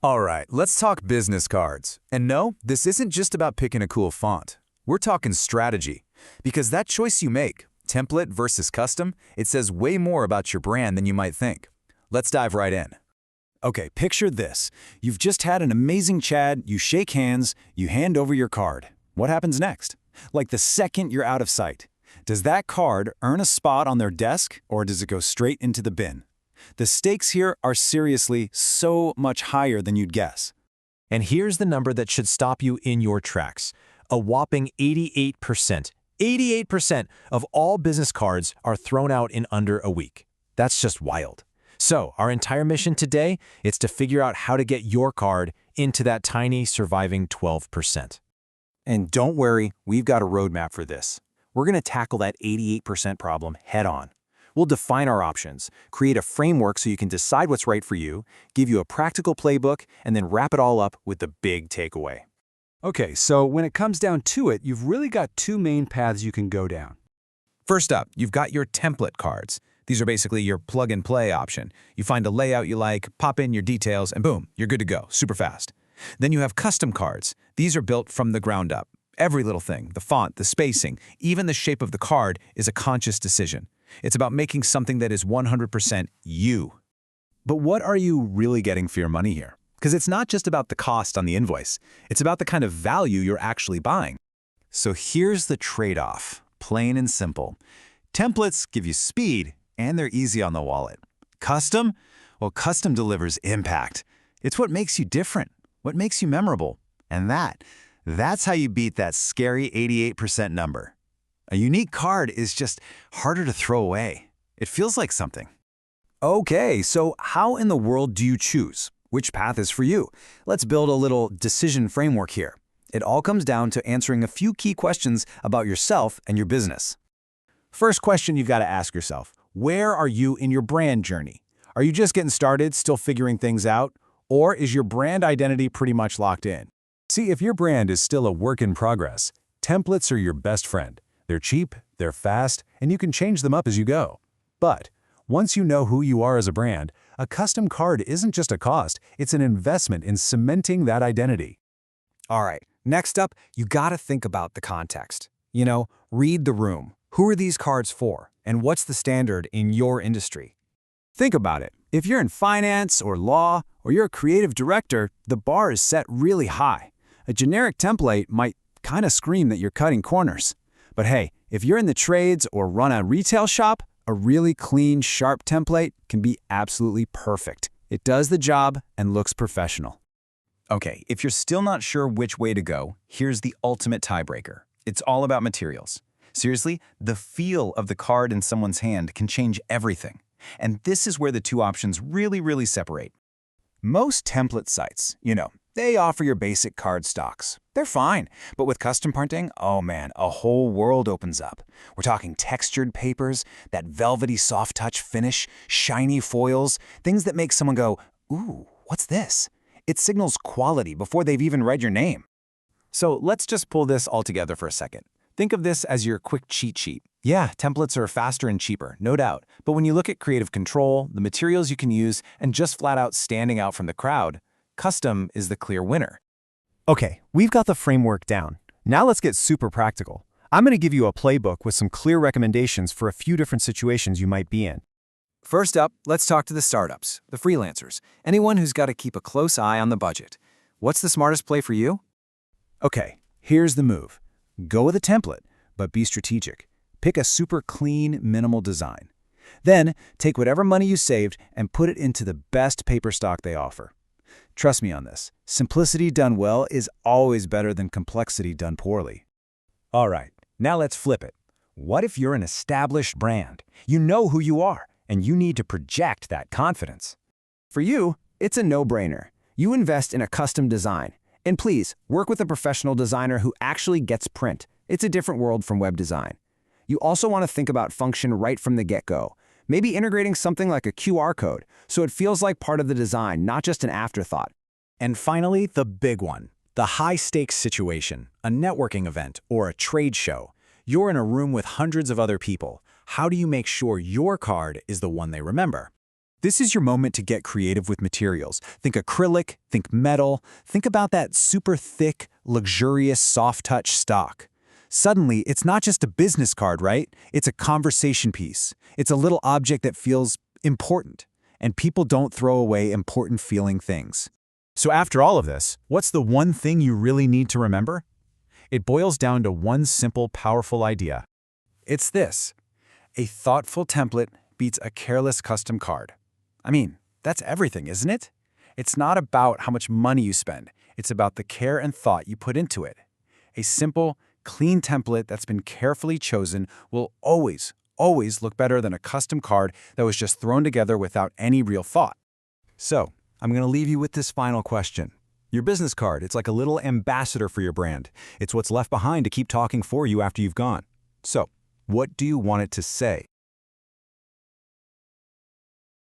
All right, let's talk business cards. And no, this isn't just about picking a cool font. We're talking strategy. Because that choice you make, template versus custom, it says way more about your brand than you might think. Let's dive right in. Okay, picture this. You've just had an amazing chat, you shake hands, you hand over your card. What happens next? Like the second you're out of sight. Does that card earn a spot on their desk, or does it go straight into the bin? The stakes here are seriously so much higher than you'd guess. And here's the number that should stop you in your tracks. A whopping 88%. 88% of all business cards are thrown out in under a week. That's just wild. So, our entire mission today is to figure out how to get your card into that tiny surviving 12%. And don't worry, we've got a roadmap for this. We're going to tackle that 88% problem head-on. We'll define our options, create a framework so you can decide what's right for you, give you a practical playbook, and then wrap it all up with the big takeaway. Okay, so when it comes down to it, you've really got two main paths you can go down. First up, you've got your template cards. These are basically your plug-and-play option. You find a layout you like, pop in your details, and boom, you're good to go, super fast. Then you have custom cards. These are built from the ground up. Every little thing, the font, the spacing, even the shape of the card is a conscious decision. It's about making something that is 100% you. But what are you really getting for your money here? Because it's not just about the cost on the invoice. It's about the kind of value you're actually buying. So here's the trade-off, plain and simple. Templates give you speed, and they're easy on the wallet. Custom? Well, custom delivers impact. It's what makes you different, what makes you memorable. And that's how you beat that scary 88% number. A unique card is just harder to throw away. It feels like something. Okay, so how in the world do you choose? Which path is for you? Let's build a little decision framework here. It all comes down to answering a few key questions about yourself and your business. First question you've got to ask yourself, where are you in your brand journey? Are you just getting started, still figuring things out? Or is your brand identity pretty much locked in? See, if your brand is still a work in progress, templates are your best friend. They're cheap, they're fast, and you can change them up as you go. But once you know who you are as a brand, a custom card isn't just a cost, it's an investment in cementing that identity. All right, next up, you gotta think about the context. Read the room. Who are these cards for? And what's the standard in your industry? Think about it. If you're in finance or law, or you're a creative director, the bar is set really high. A generic template might kind of scream that you're cutting corners. But hey, if you're in the trades or run a retail shop, a really clean, sharp template can be absolutely perfect. It does the job and looks professional. Okay, if you're still not sure which way to go, here's the ultimate tiebreaker. It's all about materials. Seriously, the feel of the card in someone's hand can change everything. And this is where the two options really separate. Most template sites, they offer your basic card stocks. They're fine, but with custom printing, oh man, a whole world opens up. We're talking textured papers, that velvety soft-touch finish, shiny foils, things that make someone go, ooh, what's this? It signals quality before they've even read your name. So let's just pull this all together for a second. Think of this as your quick cheat sheet. Yeah, templates are faster and cheaper, no doubt. But when you look at creative control, the materials you can use, and just flat out standing out from the crowd, custom is the clear winner. Okay, we've got the framework down. Now let's get super practical. I'm going to give you a playbook with some clear recommendations for a few different situations you might be in. First up, let's talk to the startups, the freelancers, anyone who's got to keep a close eye on the budget. What's the smartest play for you? Okay, here's the move. Go with a template, but be strategic. Pick a super clean, minimal design. Then, take whatever money you saved and put it into the best paper stock they offer. Trust me on this. Simplicity done well is always better than complexity done poorly. All right, now let's flip it. What if you're an established brand? You know who you are, and you need to project that confidence. For you, it's a no-brainer. You invest in a custom design. And please, work with a professional designer who actually gets print. It's a different world from web design. You also want to think about function right from the get-go. Maybe integrating something like a QR code, so it feels like part of the design, not just an afterthought. And finally, the big one, the high-stakes situation, a networking event or a trade show. You're in a room with hundreds of other people. How do you make sure your card is the one they remember? This is your moment to get creative with materials. Think acrylic, think metal, think about that super thick, luxurious, soft-touch stock. Suddenly, it's not just a business card, right? It's a conversation piece. It's a little object that feels important. And people don't throw away important feeling things. So after all of this, what's the one thing you really need to remember? It boils down to one simple, powerful idea. It's this: a thoughtful template beats a careless custom card. I mean, that's everything, isn't it? It's not about how much money you spend. It's about the care and thought you put into it. A simple, clean template that's been carefully chosen will always look better than a custom card that was just thrown together without any real thought. So, I'm going to leave you with this final question. Your business card, it's like a little ambassador for your brand. It's what's left behind to keep talking for you after you've gone. So, what do you want it to say?